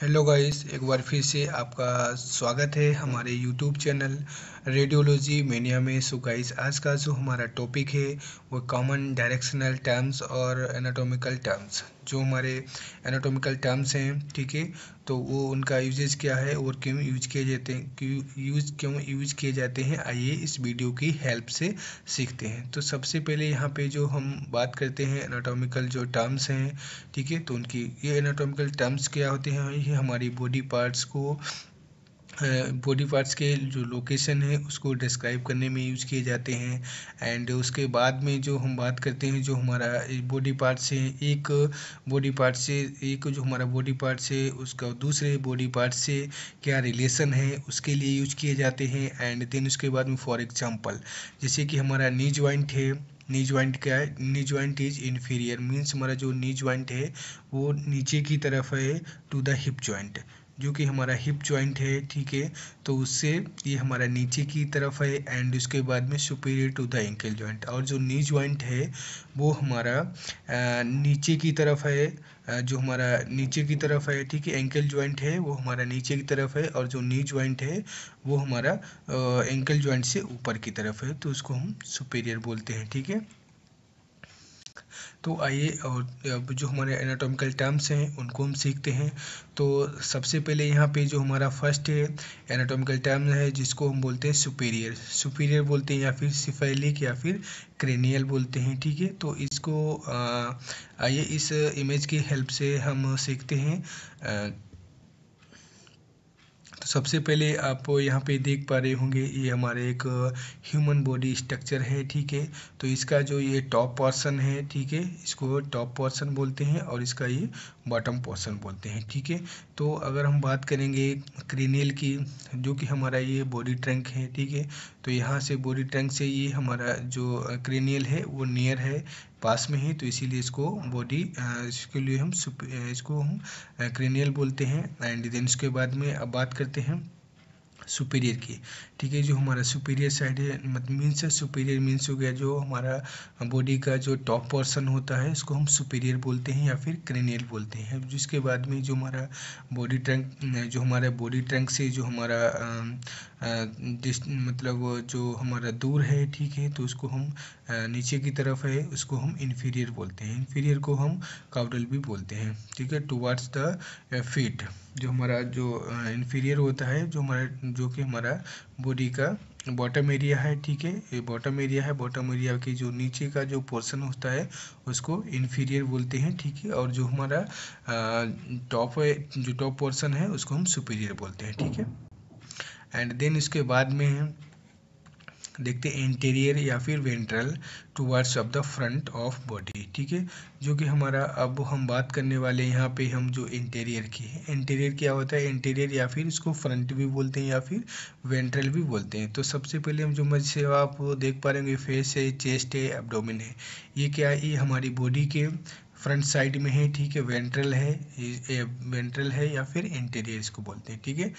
Hello guys, एक बार फिर से आपका स्वागत है हमारे यूट्यूब चैनल रेडियोलॉजी मेनिया में। सो गाइस, आज का जो हमारा टॉपिक है वो कॉमन डायरेक्शनल टर्म्स और एनाटॉमिकल टर्म्स। जो हमारे एनाटॉमिकल टर्म्स हैं, ठीक है, तो वो उनका यूजेस क्या है और क्यों यूज किए जाते हैं, क्यों यूज किए जाते हैं, आइए इस वीडियो की हेल्प से सीखते हैं। तो सबसे पहले यहाँ पे जो हम बात करते हैं एनाटॉमिकल जो टर्म्स हैं, ठीक है, तो उनकी ये एनाटॉमिकल टर्म्स क्या होते हैं, ये हमारी बॉडी पार्ट्स के जो लोकेशन है उसको डिस्क्राइब करने में यूज किए जाते हैं। एंड उसके बाद में जो हम बात करते हैं, जो हमारा बॉडी पार्ट से बॉडी पार्ट से एक जो हमारा बॉडी पार्ट से उसका दूसरे बॉडी पार्ट से क्या रिलेशन है उसके लिए यूज किए जाते हैं। एंड देन उसके बाद में फॉर एग्जांपल जैसे कि हमारा नी जॉइंट है। नी जॉइंट क्या है? Knee joint is inferior, means हमारा जो नी जॉइंट है वो नीचे की तरफ है टू द हिप जॉइंट। जो कि हमारा हिप जॉइंट है, ठीक है, तो उससे ये हमारा नीचे की तरफ है। एंड उसके बाद में superior to the ankle joint. और जो नी जॉइंट है वो हमारा नीचे की तरफ है, जो हमारा नीचे की तरफ है, ठीक है। एंकल जॉइंट है वो हमारा नीचे की तरफ है, और जो नी जॉइंट है वो हमारा एंकल जॉइंट से ऊपर की तरफ है, तो उसको हम सुपीरियर बोलते हैं, ठीक है। तो आइए, और अब जो हमारे एनाटॉमिकल टर्म्स हैं उनको हम सीखते हैं। तो सबसे पहले यहाँ पे जो हमारा फर्स्ट है एनाटॉमिकल टर्म है जिसको हम बोलते हैं सुपीरियर। सुपीरियर बोलते हैं या फिर सिफेलिक या फिर क्रेनियल बोलते हैं, ठीक है। तो इसको आइए इस इमेज की हेल्प से हम सीखते हैं। तो सबसे पहले आप यहाँ पे देख पा रहे होंगे, ये हमारे एक ह्यूमन बॉडी स्ट्रक्चर है, ठीक है। तो इसका जो ये टॉप पोर्शन है, ठीक है, इसको टॉप पोर्शन बोलते हैं, और इसका ये बॉटम पोर्शन बोलते हैं, ठीक है। तो अगर हम बात करेंगे क्रेनियल की, जो कि हमारा ये बॉडी ट्रंक है, ठीक है, तो यहाँ से बॉडी ट्रंक से ये हमारा जो क्रेनियल है वो नियर है, पास में ही, तो इसीलिए इसको इसके लिए इसको हम क्रेनियल बोलते हैं। एंड देन उसके बाद में अब बात करते हैं सुपीरियर की, ठीक है। जो हमारा सुपीरियर साइड है, मतलब मीन्स सुपीरियर मीन्स हो गया जो हमारा बॉडी का जो टॉप पोर्शन होता है इसको हम सुपीरियर बोलते हैं या फिर क्रेनियल बोलते हैं। जिसके बाद में जो हमारा बॉडी ट्रंक से जो हमारा मतलब जो हमारा दूर है, ठीक है, तो उसको हम नीचे की तरफ है उसको हम इन्फीरियर बोलते हैं। इन्फीरियर को हम काउडल भी बोलते हैं, ठीक है, टुवार्ड्स द फीट। जो हमारा जो इन्फीरियर होता है, जो कि हमारा बॉडी का बॉटम एरिया है, ठीक है, ये बॉटम एरिया है। बॉटम एरिया के जो नीचे का जो पोर्शन होता है उसको इन्फीरियर बोलते हैं, ठीक है। और जो हमारा टॉप पोर्शन है उसको हम सुपीरियर बोलते हैं, ठीक है। एंड देन इसके बाद में देखते हैं इंटीरियर या फिर ventral towards of the front of body, ठीक है। जो कि हमारा अब हम बात करने वाले यहाँ पे हम जो इंटीरियर की है। इंटीरियर क्या होता है? इंटीरियर या फिर इसको फ्रंट भी बोलते हैं या फिर वेंट्रल भी बोलते हैं। तो सबसे पहले हम जो मज से आप देख पा रहे हैं, फेस है, चेस्ट है, एब्डोमेन है। ये क्या है? ये हमारी बॉडी के फ्रंट साइड में है, ठीक है। वेंट्रल है या फिर इंटीरियर इसको बोलते हैं, ठीक है।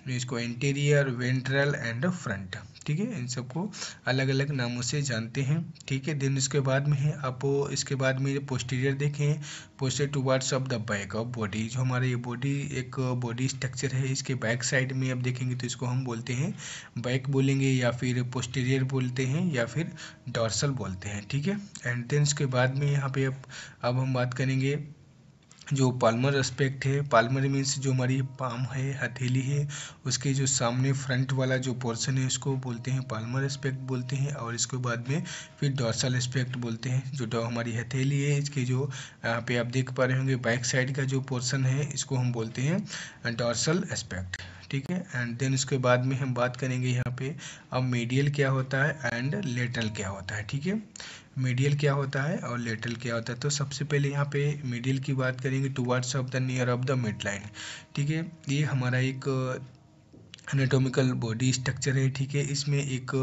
इसको इंटीरियर, वेंट्रल एंड फ्रंट, ठीक है, इन सबको अलग अलग नामों से जानते हैं, ठीक है। देन इसके बाद में है आप इसके बाद में पोस्टीरियर देखें। Posterior towards of the back of body. जो हमारे ये बॉडी स्ट्रक्चर है, इसके बैक साइड में आप देखेंगे तो इसको हम बोलते हैं बैक बोलेंगे, या फिर पोस्टीरियर बोलते हैं, या फिर डॉर्सल बोलते हैं, ठीक है। एंड देन इसके बाद में यहाँ पे अब हम बात करेंगे जो पाल्मर एस्पेक्ट है। पाल्मर मीन्स जो हमारी पाम है, हथेली है, उसके जो सामने फ्रंट वाला जो पोर्शन है उसको बोलते हैं पाल्मर एस्पेक्ट बोलते हैं। और इसके बाद में फिर डॉर्सल एस्पेक्ट बोलते हैं। जो हमारी हथेली है, इसके जो यहाँ पे आप देख पा रहे होंगे बैक साइड का जो पोर्शन है इसको हम बोलते हैं डॉर्सल एस्पेक्ट, ठीक है। एंड देन उसके बाद में हम बात करेंगे यहाँ पे अब मीडियल क्या होता है एंड लेटरल क्या होता है, ठीक है। मीडियल क्या होता है और लेटरल क्या होता है। तो सबसे पहले यहाँ पे मीडियल की बात करेंगे, towards of the near of the mid line, ठीक है। ये हमारा एक एनाटॉमिकल बॉडी स्ट्रक्चर है, ठीक है। इसमें एक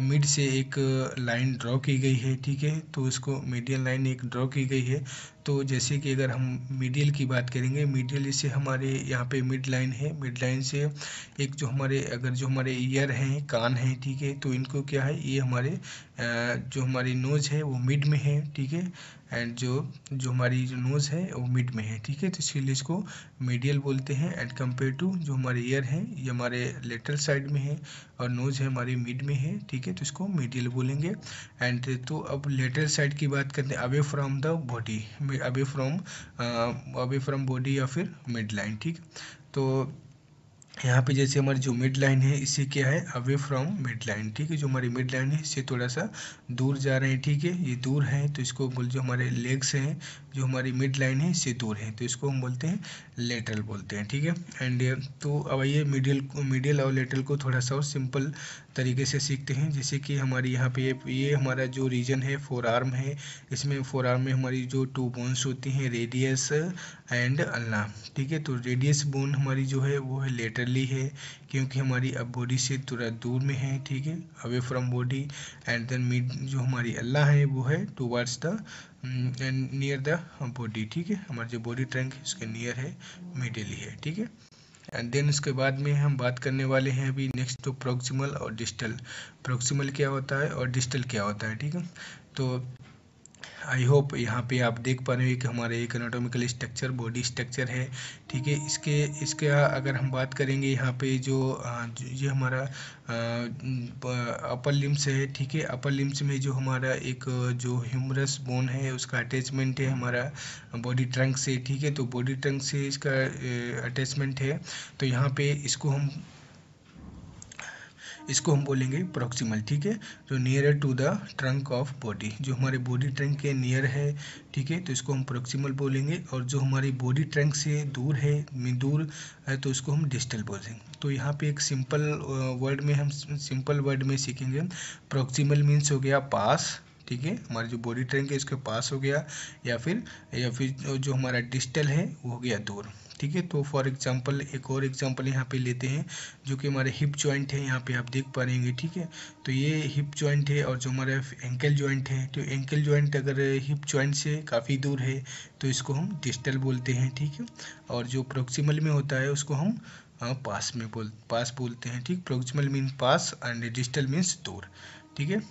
मिड से एक लाइन ड्रॉ की गई है, ठीक है। तो इसको मीडियन लाइन एक ड्रॉ की गई है, तो जैसे कि अगर हम मीडियल की बात करेंगे, मीडियल जैसे हमारे यहाँ पे मिड लाइन है, मिड लाइन से एक जो हमारे अगर जो हमारे ईयर हैं, कान हैं, ठीक है, तो इनको क्या है, ये हमारे जो हमारी नोज है वो मिड में है, ठीक है, एंड जो हमारी जो नोज है वो मिड में है, ठीक है, तो इसीलिए इसको मीडियल बोलते हैं। एंड कंपेयर टू जो हमारे ईयर हैं ये हमारे लेटरल साइड में है और नोज है हमारी मिड में है, ठीक है, तो इसको मीडियल बोलेंगे। एंड तो अब लेटरल साइड की बात करते हैं, away from the body, away from body या फिर मिड लाइन, ठीक। तो यहाँ पे जैसे हमारी जो मिड लाइन है इससे क्या है, अवे फ्रॉम मिड लाइन, ठीक है, जो हमारी मिड लाइन है इससे थोड़ा सा दूर जा रहे हैं, ठीक है, ये दूर है, तो इसको बोल, जो हमारे लेग्स हैं जो हमारी मिड लाइन है इससे दूर है, तो इसको हम बोलते हैं लेटरल बोलते हैं, ठीक है। एंड तो अब आइए मीडियल और लेटरल को थोड़ा सा और सिंपल तरीके से सीखते हैं। जैसे कि हमारी यहाँ पे ये हमारा जो रीजन है फोर आर्म है, इसमें फोर आर्म में हमारी जो 2 बोन्स होती हैं, रेडियस एंड अल्ना, ठीक है, तो रेडियस बोन हमारी जो है वो है लेटरली है, क्योंकि हमारी अब बॉडी से थोड़ा दूर में है, ठीक है, away from body. And then mid जो हमारी अल्ला है वो है towards the near the body, ठीक है, हमारा जो बॉडी ट्रंक है उसके नियर है, मिडिली है, ठीक है। एंड देन उसके बाद में हम बात करने वाले हैं अभी नेक्स्ट, तो प्रोक्सिमल और डिस्टल। प्रोक्सिमल क्या होता है और डिस्टल क्या होता है, ठीक है। तो आई होप यहाँ पे आप देख पा रहे हैं कि हमारे एक एनाटॉमिकल स्ट्रक्चर, बॉडी स्ट्रक्चर है, ठीक है। इसके अगर हम बात करेंगे यहाँ पे ये हमारा अपर लिम्स है, ठीक है, अपर लिम्स में जो हमारा एक जो ह्यूमरस बोन है उसका अटैचमेंट है हमारा बॉडी ट्रंक से, ठीक है, तो बॉडी ट्रंक से इसका अटैचमेंट है, तो यहाँ पे इसको हम बोलेंगे प्रोक्सिमल, ठीक है, जो near to the trunk of body, जो हमारे बॉडी ट्रंक के नियर है, ठीक है, तो इसको हम प्रोक्सिमल बोलेंगे। और जो हमारी बॉडी ट्रंक से दूर है तो उसको हम डिस्टल बोलेंगे। तो यहाँ पे एक सिंपल वर्ड में सीखेंगे। प्रोक्सिमल मीन्स हो गया पास, ठीक है, हमारी जो बॉडी ट्रंक है इसके पास हो गया, या फिर जो हमारा डिस्टल है वो हो गया दूर, ठीक है। तो फॉर एग्जांपल एक और एग्जांपल यहाँ पे लेते हैं, जो कि हमारे हिप जॉइंट है, यहाँ पे आप देख पा रहेंगे, ठीक है, तो ये हिप जॉइंट है, और जो हमारा एंकल जॉइंट है, तो एंकल जॉइंट अगर हिप जॉइंट से काफ़ी दूर है तो इसको हम डिस्टल बोलते हैं, ठीक है। और जो प्रोक्सिमल में होता है उसको हम पास बोलते हैं, ठीक। Proximal mean pass and distal means दूर, ठीक है।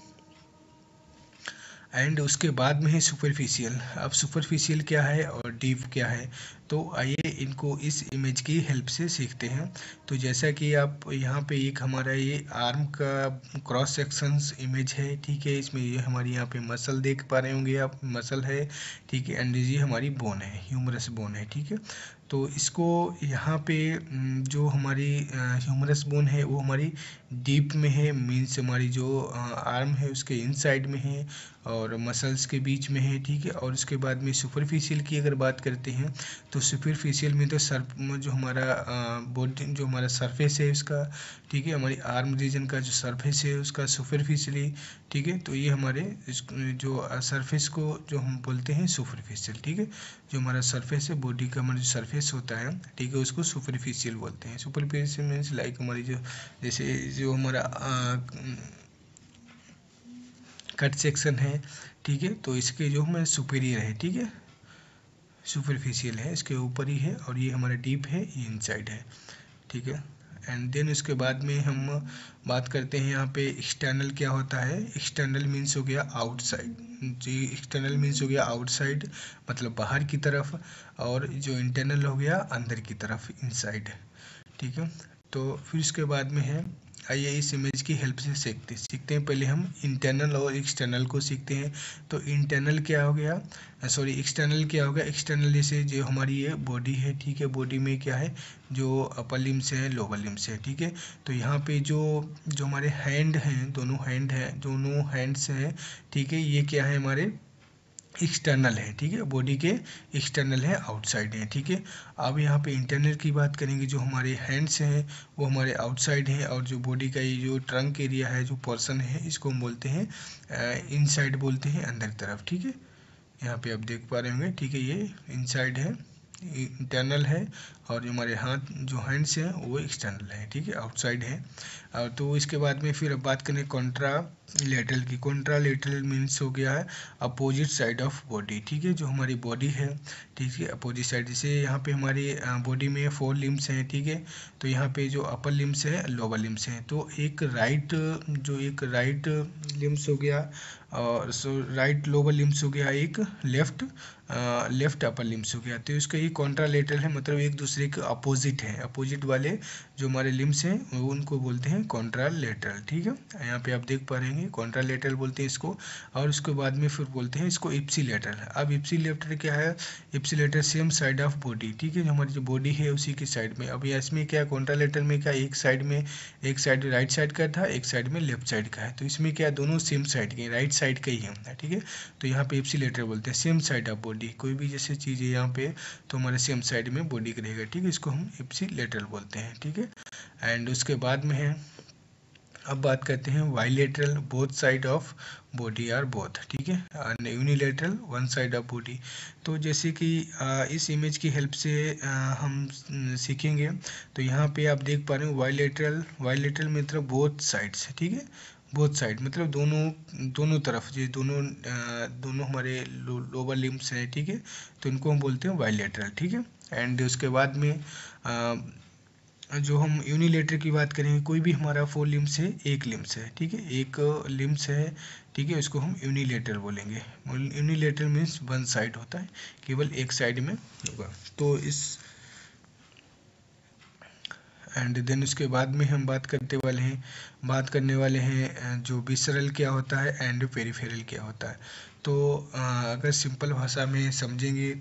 एंड उसके बाद में है सुपरफिशियल। अब सुपरफिशियल क्या है और डीप क्या है, तो आइए इनको इस इमेज की हेल्प से सीखते हैं। तो जैसा कि आप यहाँ पे एक हमारा ये आर्म का क्रॉस सेक्शंस इमेज है, ठीक है, इसमें ये हमारी यहाँ पे मसल देख पा रहे होंगे आप, मसल है, ठीक है, एंड ये हमारी बोन है, ह्यूमरस बोन है, ठीक है। तो इसको यहाँ पे जो हमारी ह्यूमरस बोन है वो हमारी डीप में है, मीन्स हमारी जो आर्म है उसके इनसाइड में है और मसल्स के बीच में है, ठीक है। और उसके बाद में सुपरफिशियल की अगर बात करते हैं तो सुपरफिशियल में तो जो हमारा बॉडी जो हमारा सरफेस है उसका, ठीक है, हमारी आर्म रीजन का जो सरफेस है उसका सुपरफिशियली, ठीक है, तो ये हमारे जो सरफेस को जो हम बोलते हैं सुपरफिशियल, ठीक है, जो हमारा सरफेस है बॉडी का हमारा जो सरफेस होता है, ठीक है, उसको सुपरफिशियल बोलते हैं। सुपरफिशियल मीन्स लाइक हमारी जैसे जो हमारा कट सेक्शन है, ठीक है, तो इसके जो हमारे सुपीरियर है, ठीक है, सुपरफिशियल है, इसके ऊपर ही है, और ये हमारा डीप है, ये इनसाइड है, ठीक है। एंड देन उसके बाद में हम बात करते हैं यहाँ पे एक्सटर्नल क्या होता है। एक्सटर्नल मीन्स हो गया आउटसाइड, जी, एक्सटर्नल मीन्स हो गया आउटसाइड मतलब बाहर की तरफ, और जो इंटरनल हो गया अंदर की तरफ, इनसाइड, ठीक है। तो फिर उसके बाद में है, आइए इस इमेज की हेल्प से सीखते हैं। पहले हम इंटरनल और एक्सटर्नल को सीखते हैं। तो इंटरनल क्या हो गया, सॉरी एक्सटर्नल क्या होगा। एक्सटर्नल जैसे जो हमारी ये बॉडी है, ठीक है, बॉडी में क्या है, जो अपर लिम्स है, लोअर लिम्स है, ठीक है। तो यहाँ पे जो हमारे हैंड हैं, दोनों हैंड्स हैं, ठीक है, ये क्या है हमारे एक्सटर्नल है, ठीक है, बॉडी के एक्सटर्नल है, आउटसाइड है, ठीक है। अब यहाँ पे इंटरनल की बात करेंगे, जो हमारे हैंड्स हैं वो हमारे आउटसाइड हैं, और जो बॉडी का ये जो ट्रंक एरिया है, जो पोर्शन है, इसको हम बोलते हैं इनसाइड बोलते हैं, अंदर की तरफ, ठीक है। यहाँ पे आप देख पा रहे होंगे, ठीक है, ये इनसाइड है, इंटरनल है, और जो हमारे हाथ जो हैंड्स हैं वो एक्सटर्नल है, ठीक है, आउटसाइड है। तो इसके बाद में फिर अब बात करें कॉन्ट्रा लेटरल की। कॉन्ट्रा लेटरल मीन्स हो गया है अपोजिट साइड ऑफ बॉडी, ठीक है, जो हमारी बॉडी है, ठीक है, अपोजिट साइड। जैसे यहाँ पे हमारी बॉडी में 4 लिम्स हैं, ठीक है, तो यहाँ पे जो अपर लिम्स है, लोअर लिम्स हैं, तो एक राइट लिम्स हो गया, और राइट लोअर लिम्स हो गया, एक लेफ्ट अपर लिम्स हो गया। तो इसका ये कॉन्ट्रालेटरल है, मतलब एक दूसरे के अपोजिट है, अपोजिट वाले जो हमारे लिम्स हैं वो उनको बोलते हैं कॉन्ट्रालेटरल, ठीक है। यहाँ पे आप देख पा रहे हैं कॉन्ट्रालेटरल बोलते हैं इसको, और उसके बाद में फिर बोलते हैं इसको इप्सिलेटरल। अब इप्सिलेटरल क्या है? Ipsilateral same side of body, ठीक है, जो हमारी जो बॉडी है उसी की साइड में। अब इसमें क्या, कॉन्ट्रालेटरल में क्या, एक साइड राइट साइड का था, एक साइड में लेफ्ट साइड का है, तो इसमें क्या, दोनों सेम साइड के, राइट साइड का ही है, ठीक है। तो यहाँ पे इप्सिलेटरल बोलते हैं सेम साइड ऑफ बॉडी, कोई भी जैसे चीज़ है यहाँ पे तो हमारे सेम साइड में बॉडी का रहेगा, ठीक है, इसको हम इप्सिलेटरल बोलते हैं, ठीक है। एंड उसके बाद में है, अब बात करते हैं bilateral, both side of body are both, ठीक है, and unilateral, one side of body. तो जैसे कि इस इमेज की हेल्प से हम सीखेंगे। तो यहाँ पे आप देख पा रहे हो बाइलेटरल मतलब बोथ साइड्स, ठीक है, बोथ साइड मतलब दोनों तरफ, ये दोनों हमारे लोअर लिम्स हैं, ठीक है, तो इनको हम बोलते हैं बाइलेटरल, ठीक है। एंड उसके बाद में जो हम यूनिलेटर की बात करेंगे, कोई भी हमारा 4 लिम्स है, एक लिम्स है, ठीक है, एक लिम्स है, ठीक है, इसको हम यूनिलेटर बोलेंगे। यूनिलेटर मीन्स वन साइड होता है, केवल एक साइड में होगा। तो इस एंड देन उसके बाद में हम बात करने वाले हैं जो विसरल क्या होता है एंड पेरिफेरल क्या होता है। तो अगर सिंपल भाषा में समझेंगे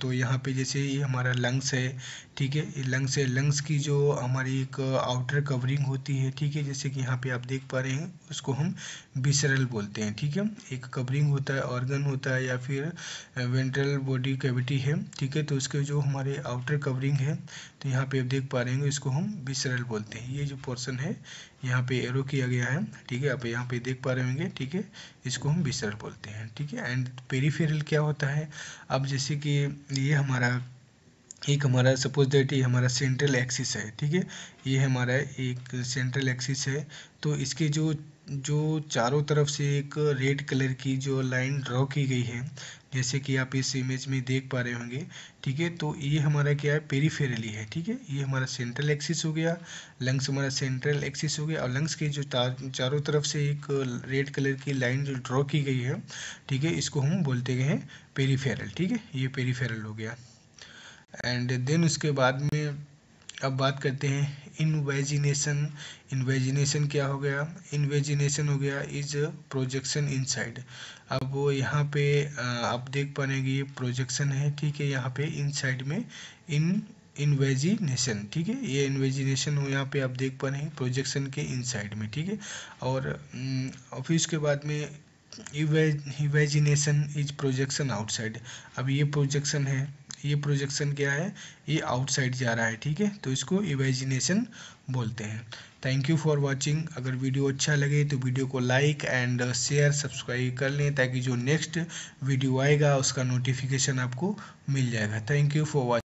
तो यहाँ पे जैसे ये हमारा लंग्स है, ठीक है, ये लंग्स है, लंग्स की जो हमारी एक आउटर कवरिंग होती है, ठीक है, जैसे कि यहाँ पे आप देख पा रहे हैं, उसको हम विसरल बोलते हैं, ठीक है। एक कवरिंग होता है, ऑर्गन होता है, या फिर वेंट्रल बॉडी कैविटी है, ठीक है, तो उसके जो हमारे आउटर कवरिंग है, तो यहाँ पे आप देख पा रहे हैं इसको हम विसरल बोलते हैं। ये जो पोर्शन है यहाँ पे एरो किया गया है, ठीक है, आप यहाँ पे देख पा रहे होंगे, ठीक है, इसको हम विसरल बोलते हैं, ठीक है। एंड पेरिफेरल क्या होता है? अब जैसे कि ये हमारा सपोज दैट ये हमारा सेंट्रल एक्सिस है, ठीक है, ये हमारा एक सेंट्रल एक्सिस है, तो इसके जो चारों तरफ से एक रेड कलर की जो लाइन ड्रॉ की गई है, जैसे कि आप इस इमेज में देख पा रहे होंगे, ठीक है, तो ये हमारा क्या है, पेरिफेरली है, ठीक है, ये हमारा सेंट्रल एक्सिस हो गया, लंग्स हमारा सेंट्रल एक्सिस हो गया, और लंग्स के जो चारों तरफ से एक रेड कलर की लाइन जो ड्रॉ की गई है, ठीक है, इसको हम बोलते गए हैं पेरिफेरल, ठीक है, ये पेरिफेरल हो गया। एंड देन उसके बाद में अब बात करते हैं इन्वेजिनेशन क्या हो गया? इन्वेजिनेशन हो गया इज प्रोजेक्शन इनसाइड। अब वो यहाँ पे आप देख पा रहे हैं ये प्रोजेक्शन है, ठीक है, यहाँ पे इनसाइड में इन्वेजिनेशन, ठीक है, ये इन्वेजिनेशन हो, यहाँ पे आप देख पा रहे हैं प्रोजेक्शन के इनसाइड में, ठीक है। और फिर उसके बाद में इवेजिनेशन इज प्रोजेक्शन आउटसाइड। अब ये प्रोजेक्शन है, ये प्रोजेक्शन क्या है, ये आउटसाइड जा रहा है, ठीक है, तो इसको इमेजिनेशन बोलते हैं। Thank you for watching. अगर वीडियो अच्छा लगे तो वीडियो को लाइक एंड शेयर सब्सक्राइब कर लें, ताकि जो नेक्स्ट वीडियो आएगा उसका नोटिफिकेशन आपको मिल जाएगा। Thank you for watching.